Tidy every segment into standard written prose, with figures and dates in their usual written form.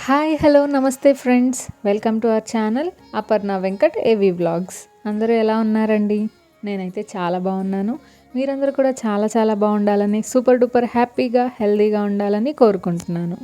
Hi hello నమస్తే friends, welcome to our channel Aparna Venkat ఏవి vlogs. అందరూ ఎలా ఉన్నారండి? నేనైతే చాలా బాగున్నాను. మీరందరూ కూడా చాలా చాలా బాగుండాలని, సూపర్ డూపర్ హ్యాపీగా హెల్తీగా ఉండాలని కోరుకుంటున్నాను.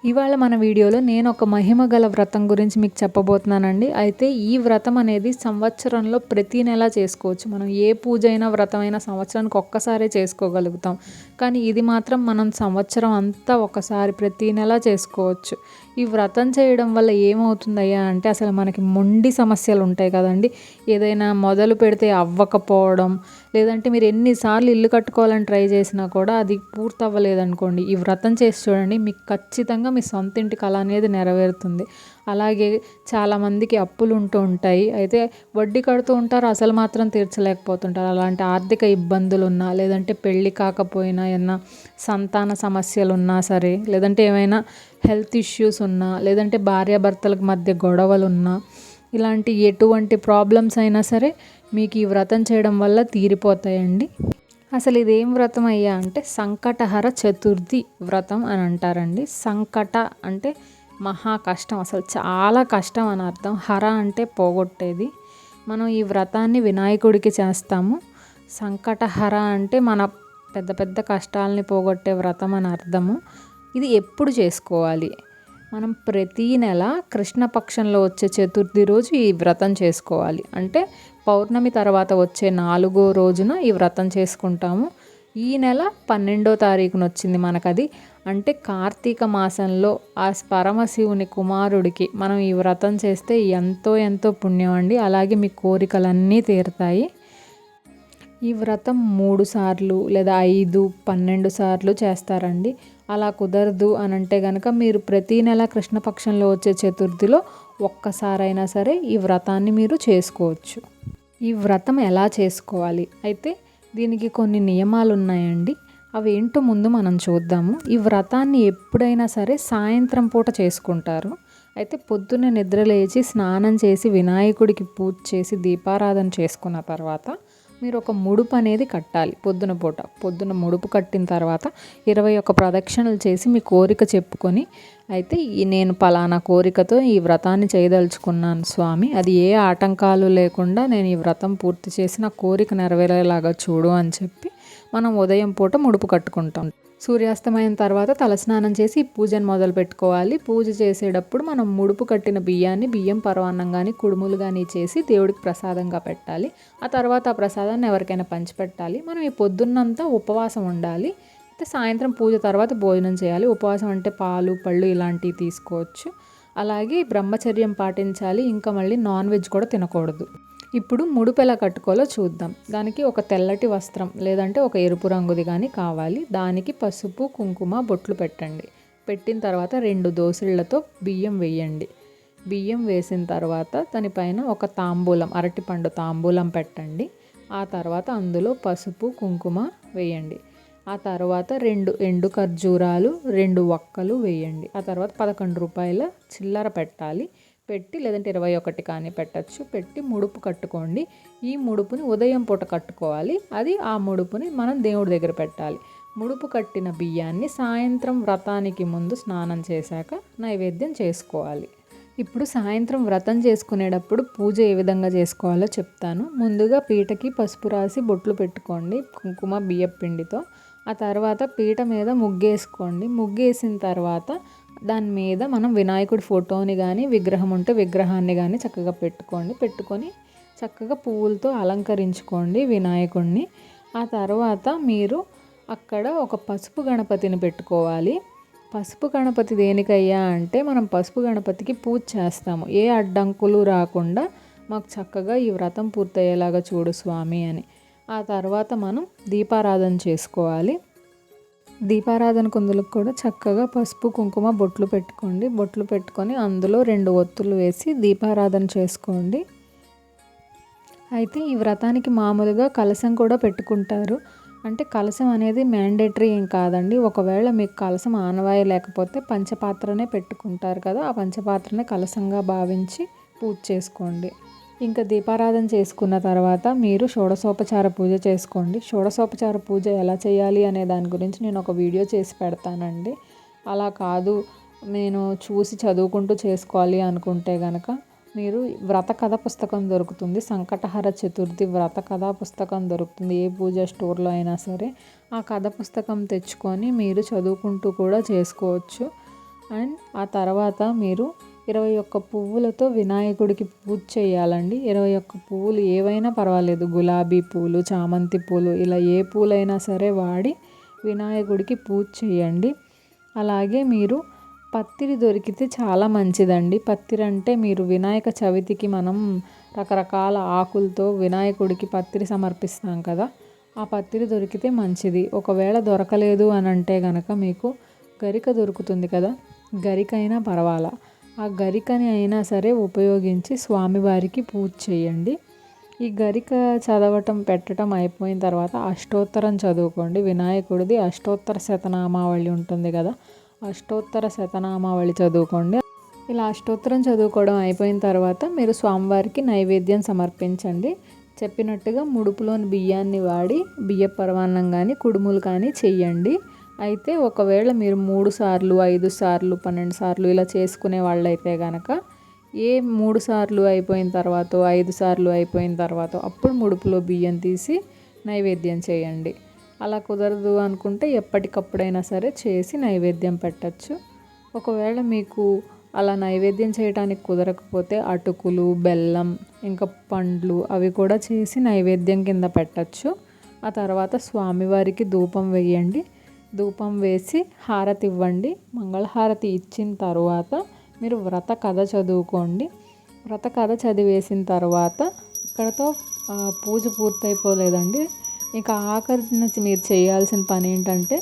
ఇవాళ మన వీడియోలో నేను ఒక మహిమ గల వ్రతం గురించి మీకు చెప్పబోతున్నానండి. అయితే ఈ వ్రతం అనేది సంవత్సరంలో ప్రతి నెల చేసుకోవచ్చు. మనం ఏ పూజ అయినా వ్రతం అయినా సంవత్సరానికి ఒక్కసారే చేసుకోగలుగుతాం. కానీ ఇది మాత్రం మనం సంవత్సరం అంతా ఒకసారి ప్రతి నెల చేసుకోవచ్చు. ఈ వ్రతం చేయడం వల్ల ఏమవుతుందయ్యా అంటే అసలు మనకి మొండి సమస్యలు ఉంటాయి కదండి. ఏదైనా మొదలు పెడితే అవ్వకపోవడం, లేదంటే మీరు ఎన్నిసార్లు ఇల్లు కట్టుకోవాలని ట్రై చేసినా కూడా అది పూర్తి అవ్వలేదనుకోండి, ఈ వ్రతం చేసి చూడండి, మీకు ఖచ్చితంగా మీ సొంత ఇంటి కల అనేది నెరవేరుతుంది. అలాగే చాలామందికి అప్పులు ఉంటూ ఉంటాయి. అయితే వడ్డీ కడుతూ ఉంటారు, అసలు మాత్రం తీర్చలేకపోతుంటారు. అలాంటి ఆర్థిక ఇబ్బందులు ఉన్నా, లేదంటే పెళ్ళి కాకపోయినా, ఏమన్నా సంతాన సమస్యలు ఉన్నా సరే, లేదంటే ఏమైనా హెల్త్ ఇష్యూస్ ఉన్నా, లేదంటే భార్యాభర్తలకు మధ్య గొడవలు ఉన్నా, ఇలాంటి ఎటువంటి ప్రాబ్లమ్స్ అయినా సరే మీకు ఈ వ్రతం చేయడం వల్ల తీరిపోతాయండి. అసలు ఇదేం వ్రతం అయ్యా అంటే సంకటహర చతుర్థి వ్రతం అని అంటారండి. సంకట అంటే మహా కష్టం, అసలు చాలా కష్టం అని అర్థం. హర అంటే పోగొట్టేది. మనం ఈ వ్రతాన్ని వినాయకుడికి చేస్తాము. సంకటహర అంటే మన పెద్ద పెద్ద కష్టాలని పోగొట్టే వ్రతం అని అర్థము. ఇది ఎప్పుడు చేసుకోవాలి? మనం ప్రతీ నెల కృష్ణపక్షంలో వచ్చే చతుర్థి రోజు ఈ వ్రతం చేసుకోవాలి. అంటే పౌర్ణమి తర్వాత వచ్చే 4వ రోజున ఈ వ్రతం చేసుకుంటాము. ఈ నెల 12వ తారీఖున వచ్చింది మనకది. అంటే కార్తీక మాసంలో ఆ పరమశివుని కుమారుడికి మనం ఈ వ్రతం చేస్తే ఎంతో ఎంతో పుణ్యం అండి. అలాగే మీ కోరికలన్నీ తీరుతాయి. ఈ వ్రతం 3 సార్లు లేదా 5, 12 సార్లు చేస్తారండి. అలా కుదరదు అని అంటే కనుక మీరు ప్రతీ నెల కృష్ణపక్షంలో వచ్చే చతుర్థిలో ఒక్కసారైనా సరే ఈ వ్రతాన్ని మీరు చేసుకోవచ్చు. ఈ వ్రతం ఎలా చేసుకోవాలి? అయితే దీనికి కొన్ని నియమాలు ఉన్నాయండి. అవి ఏంటో ముందు మనం చూద్దాము. ఈ వ్రతాన్ని ఎప్పుడైనా సరే సాయంత్రం పూట చేసుకుంటారు. అయితే పొద్దున్నే నిద్ర లేచి స్నానం చేసి వినాయకుడికి పూజ చేసి దీపారాధన చేసుకున్న తర్వాత మీరు ఒక ముడుపు అనేది కట్టాలి. పొద్దున ముడుపు కట్టిన తర్వాత 21 ప్రదక్షిణలు చేసి మీ కోరిక చెప్పుకొని, అయితే నేను పలానా కోరికతో ఈ వ్రతాన్ని చేయదలుచుకున్నాను స్వామి, అది ఏ ఆటంకాలు లేకుండా నేను ఈ వ్రతం పూర్తి చేసి నా కోరిక నెరవేరేలాగా చూడు అని చెప్పి మనం ఉదయం పూట ముడుపు కట్టుకుంటాం. సూర్యాస్తమయం తర్వాత తలస్నానం చేసి ఈ పూజను మొదలు పెట్టుకోవాలి. పూజ చేసేటప్పుడు మనం ముడుపు కట్టిన బియ్యాన్ని బియ్యం పరవాన్నం కానీ కుడుములు కానీ చేసి దేవుడికి ప్రసాదంగా పెట్టాలి. ఆ తర్వాత ఆ ప్రసాదాన్ని ఎవరికైనా పంచిపెట్టాలి. మనం ఈ పొద్దున్నంతా ఉపవాసం ఉండాలి. అయితే సాయంత్రం పూజ తర్వాత భోజనం చేయాలి. ఉపవాసం అంటే పాలు పళ్ళు ఇలాంటివి తీసుకోవచ్చు. అలాగే బ్రహ్మచర్యం పాటించాలి. ఇంకా మళ్ళీ నాన్ వెజ్ కూడా తినకూడదు. ఇప్పుడు ముడుపు ఎలా కట్టుకోవాలో చూద్దాం. దానికి ఒక తెల్లటి వస్త్రం లేదంటే ఒక ఎరుపు రంగుది కానీ కావాలి. దానికి పసుపు కుంకుమ బొట్లు పెట్టండి. పెట్టిన తర్వాత 2 దోసిళ్లతో బియ్యం వేయండి. బియ్యం వేసిన తర్వాత దానిపైన ఒక తాంబూలం, అరటిపండు తాంబూలం పెట్టండి. ఆ తర్వాత అందులో పసుపు కుంకుమ వేయండి. ఆ తర్వాత 2 ఎండు ఖర్జూరాలు 2 వక్కలు వేయండి. ఆ తర్వాత 11 రూపాయల చిల్లర పెట్టాలి. పెట్టి లేదంటే 21 కానీ పెట్టచ్చు. పెట్టి ముడుపు కట్టుకోండి. ఈ ముడుపుని ఉదయం పూట కట్టుకోవాలి. ఆ ముడుపుని మనం దేవుడి దగ్గర పెట్టాలి. ముడుపు కట్టిన బియ్యాన్ని సాయంత్రం వ్రతానికి ముందు స్నానం చేశాక నైవేద్యం చేసుకోవాలి. ఇప్పుడు సాయంత్రం వ్రతం చేసుకునేటప్పుడు పూజ ఏ విధంగా చేసుకోవాలో చెప్తాను. ముందుగా పీటకి పసుపు రాసి బొట్లు పెట్టుకోండి కుంకుమ బియ్యపు పిండితో. ఆ తర్వాత పీట మీద ముగ్గేసుకోండి. ముగ్గేసిన తర్వాత దాని మీద మనం వినాయకుడి ఫోటోని కానీ విగ్రహం ఉంటే విగ్రహాన్ని కానీ చక్కగా పెట్టుకొని చక్కగా పువ్వులతో అలంకరించుకోండి వినాయకుడిని. ఆ తర్వాత మీరు అక్కడ ఒక పసుపు గణపతిని పెట్టుకోవాలి. పసుపు గణపతి దేనికయ్యా అంటే మనం పసుపు గణపతికి పూజ చేస్తాము. ఏ అడ్డంకులు రాకుండా మాకు చక్కగా ఈ వ్రతం పూర్తయ్యేలాగా చూడు స్వామి అని. ఆ తర్వాత మనం దీపారాధన చేసుకోవాలి. దీపారాధన కుందులకు కూడా చక్కగా పసుపు కుంకుమ బొట్లు పెట్టుకోండి. బొట్లు పెట్టుకొని అందులో 2 ఒత్తులు వేసి దీపారాధన చేసుకోండి. అయితే ఈ వ్రతానికి మామూలుగా కలశం కూడా పెట్టుకుంటారు. అంటే కలశం అనేది మ్యాండేటరీ ఏం కాదండి. ఒకవేళ మీకు కలశం ఆనవాయి లేకపోతే పంచపాత్రనే పెట్టుకుంటారు కదా, ఆ పంచపాత్రనే కలశంగా భావించి పూజ చేసుకోండి. ఇంకా దీపారాధన చేసుకున్న తర్వాత మీరు షోడశోపచార పూజ చేసుకోండి. షోడశోపచార పూజ ఎలా చేయాలి అనే దాని గురించి నేను ఒక వీడియో చేసి పెడతానండి. అలా కాదు నేను చూసి చదువుకుంటూ చేసుకోవాలి అనుకుంటే కనుక మీరు వ్రత కథ పుస్తకం దొరుకుతుంది. సంకటహర చతుర్థి వ్రత కథా పుస్తకం దొరుకుతుంది. ఏ పూజ స్టోర్లో అయినా సరే ఆ కథ పుస్తకం తెచ్చుకొని మీరు చదువుకుంటూ కూడా చేసుకోవచ్చు. అండ్ ఆ తర్వాత మీరు 21 పువ్వులతో వినాయకుడికి పూజ చేయాలండి. 21 పువ్వులు ఏవైనా పర్వాలేదు, గులాబీ పూలు, చామంతి పూలు, ఇలా ఏ పూలైనా సరే వాడి వినాయకుడికి పూజ చేయండి. అలాగే మీరు పత్తిరి దొరికితే చాలా మంచిదండి. పత్తిరి అంటే మీరు వినాయక చవితికి మనం రకరకాల ఆకులతో వినాయకుడికి పత్తిరి సమర్పిస్తాం కదా, ఆ పత్తిరి దొరికితే మంచిది. ఒకవేళ దొరకలేదు అని అంటే కనుక మీకు గరిక దొరుకుతుంది కదా, గరికైనా పర్వాలా, ఆ గరికని అయినా సరే ఉపయోగించి స్వామివారికి పూజ చేయండి. ఈ గరిక చదవటం పెట్టడం అయిపోయిన తర్వాత అష్టోత్తరం చదువుకోండి. వినాయకుడిది అష్టోత్తర శతనామావళి ఉంటుంది కదా, అష్టోత్తర శతనామావళి చదువుకోండి. ఇలా అష్టోత్తరం చదువుకోవడం అయిపోయిన తర్వాత మీరు స్వామివారికి నైవేద్యం సమర్పించండి. చెప్పినట్టుగా ముడుపులోని బియ్యాన్ని వాడి బియ్య పరమాన్నం కానీ కుడుములు కానీ చెయ్యండి. అయితే ఒకవేళ మీరు 3 సార్లు 5 సార్లు 12 సార్లు ఇలా చేసుకునే వాళ్ళైతే కనుక ఏ 3 సార్లు అయిపోయిన తర్వాత 5 సార్లు అయిపోయిన తర్వాత అప్పుడు ముడుపులో బియ్యం తీసి నైవేద్యం చేయండి. అలా కుదరదు అనుకుంటే ఎప్పటికప్పుడైనా సరే చేసి నైవేద్యం పెట్టచ్చు. ఒకవేళ మీకు అలా నైవేద్యం చేయడానికి కుదరకపోతే అటుకులు, బెల్లం, ఇంకా పండ్లు అవి కూడా చేసి నైవేద్యం కింద పెట్టచ్చు. ఆ తర్వాత స్వామివారికి ధూపం వేయండి. ధూపం వేసి హారతి ఇవ్వండి. మంగళహారతి ఇచ్చిన తర్వాత మీరు వ్రత కథ చదువుకోండి. వ్రత కథ చదివేసిన తర్వాత ఇక్కడతో పూజ పూర్తయిపోలేదండి. ఇక ఆఖరి నుంచి మీరు చేయాల్సిన పని ఏంటంటే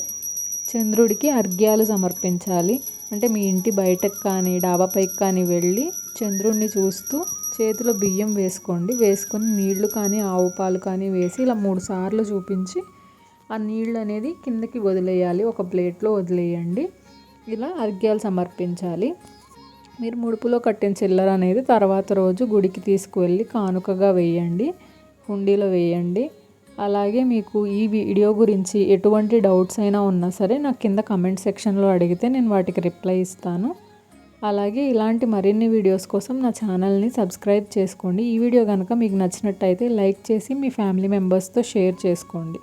చంద్రుడికి అర్ఘ్యాలు సమర్పించాలి. అంటే మీ ఇంటి బయటకు కానీ డాబాపైకి కానీ వెళ్ళి చంద్రుడిని చూస్తూ చేతిలో బియ్యం వేసుకోండి. వేసుకొని నీళ్లు కానీ ఆవు పాలు కానీ వేసి ఇలా 3 సార్లు చూపించి ఆ నీళ్ళు అనేది కిందకి వదిలేయాలి. ఒక ప్లేట్లో వదిలేయండి. ఇలా అర్ఘ్యాలు సమర్పించాలి. మీరు ముడుపులో కట్టిన చిల్లర అనేది తర్వాత రోజు గుడికి తీసుకువెళ్ళి కానుకగా వేయండి, హుండీలో వేయండి. అలాగే మీకు ఈ వీడియో గురించి ఎటువంటి డౌట్స్ అయినా ఉన్నా సరే నాకు కింద కమెంట్ సెక్షన్లో అడిగితే నేను వాటికి రిప్లై ఇస్తాను. అలాగే ఇలాంటి మరిన్ని వీడియోస్ కోసం నా ఛానల్ని సబ్స్క్రైబ్ చేసుకోండి. ఈ వీడియో కనుక మీకు నచ్చినట్టయితే లైక్ చేసి మీ ఫ్యామిలీ మెంబర్స్తో షేర్ చేసుకోండి.